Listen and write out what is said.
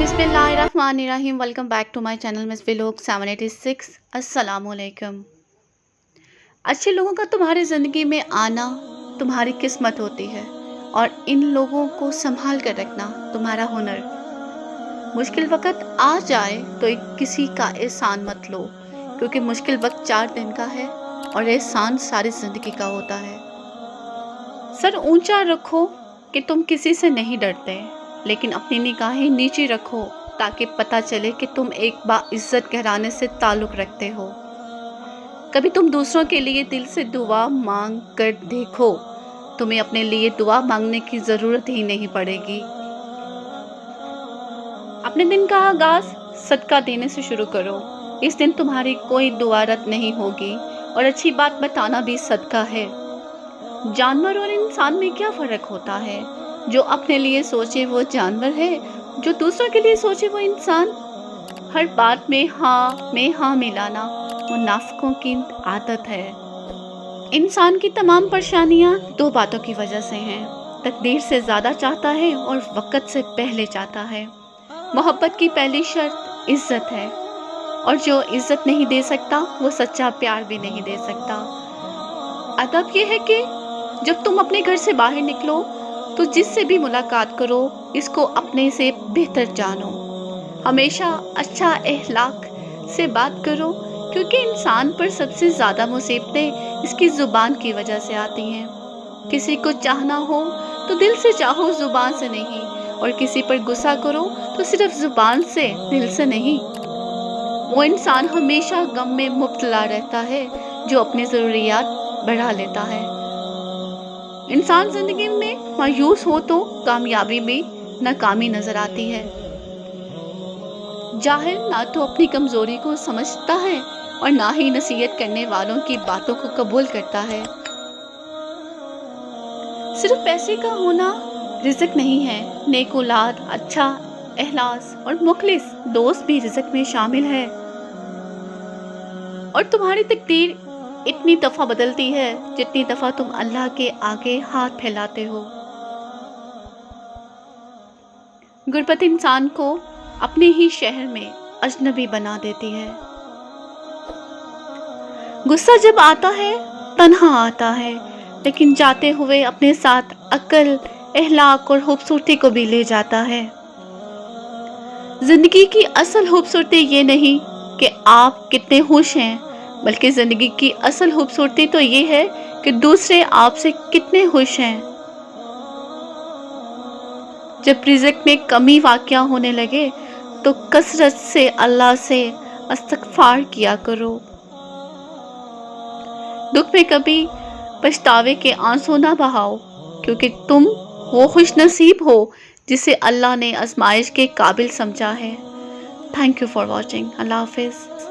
बिस्मिल्लाहिर्रहमानिर्रहीम। Welcome back to my channel miss vlog 786। अस्सलाम वालेकुम। अच्छे लोगों का तुम्हारी ज़िंदगी में आना तुम्हारी किस्मत होती है और इन लोगों को संभाल कर रखना तुम्हारा हुनर। मुश्किल वक्त आ जाए तो किसी का एहसान मत लो, क्योंकि मुश्किल वक्त 4 दिन का है और एहसान सारी ज़िंदगी का होता है। सर ऊंचा रखो कि तुम किसी से नहीं डरते, लेकिन अपनी निगाहें नीचे रखो ताकि पता चले कि तुम एक बाइज्जत घराने से ताल्लुक़ रखते हो। कभी तुम दूसरों के लिए दिल से दुआ मांग कर देखो, तुम्हें अपने लिए दुआ मांगने की ज़रूरत ही नहीं पड़ेगी। अपने दिन का आगाज़ सदका देने से शुरू करो। इस दिन तुम्हारी कोई दुआ रद्द नहीं होगी और अच्छी बात बताना भी सदका है। जानवर और इंसान में क्या फ़र्क होता है? जो अपने लिए सोचे वो जानवर है, जो दूसरों के लिए सोचे वो इंसान। हर बात में हाँ मिलाना मुनाफिकों की आदत है। इंसान की तमाम परेशानियां 2 बातों की वजह से हैं। तकदीर से ज़्यादा चाहता है और वक़्त से पहले चाहता है। मोहब्बत की पहली शर्त इज़्ज़त है, और जो इज़्ज़त नहीं दे सकता वो सच्चा प्यार भी नहीं दे सकता। अदब ये है कि जब तुम अपने घर से बाहर निकलो तो जिससे भी मुलाकात करो इसको अपने से बेहतर जानो। हमेशा अच्छा अखलाक से बात करो, क्योंकि इंसान पर सबसे ज़्यादा मुसीबतें इसकी ज़ुबान की वजह से आती हैं। किसी को चाहना हो तो दिल से चाहो, ज़ुबान से नहीं। और किसी पर गुस्सा करो तो सिर्फ ज़ुबान से, दिल से नहीं। वो इंसान हमेशा गम में मुब्तला रहता है जो अपनी ज़रूरियात बढ़ा लेता है। इंसान ज़िंदगी में मायूस हो तो कामयाबी में नाकामी नज़र आती है। जाहिल ना तो अपनी कमज़ोरी को समझता है और ना ही नसीहत करने वालों की बातों को कबूल करता है। सिर्फ पैसे का होना रिज़्क नहीं है, नेक औलाद, अच्छा इखलास और मुखलिस दोस्त भी रिज़्क में शामिल है। और तुम्हारी तकदीर इतनी दफ़ा बदलती है जितनी दफ़ा तुम अल्लाह के आगे हाथ फैलाते हो। गुर्बत इंसान को अपने ही शहर में अजनबी बना देती है। गुस्सा जब आता है तन्हा आता है, लेकिन जाते हुए अपने साथ अक्ल, अखलाक और खूबसूरती को भी ले जाता है। ज़िंदगी की असल खूबसूरती ये नहीं कि आप कितने खुश हैं, बल्कि ज़िंदगी की असल खूबसूरती तो ये है कि दूसरे आपसे कितने खुश हैं। जब रिज़्क में कमी वाक़या होने लगे तो कसरत से अल्लाह से इस्तिग़फ़ार किया करो। दुख में कभी पछतावे के आंसू ना बहाओ, क्योंकि तुम वो खुशनसीब हो जिसे अल्लाह ने आज़माइश के काबिल समझा है। Thank you for watching. अल्लाह हाफ़िज़।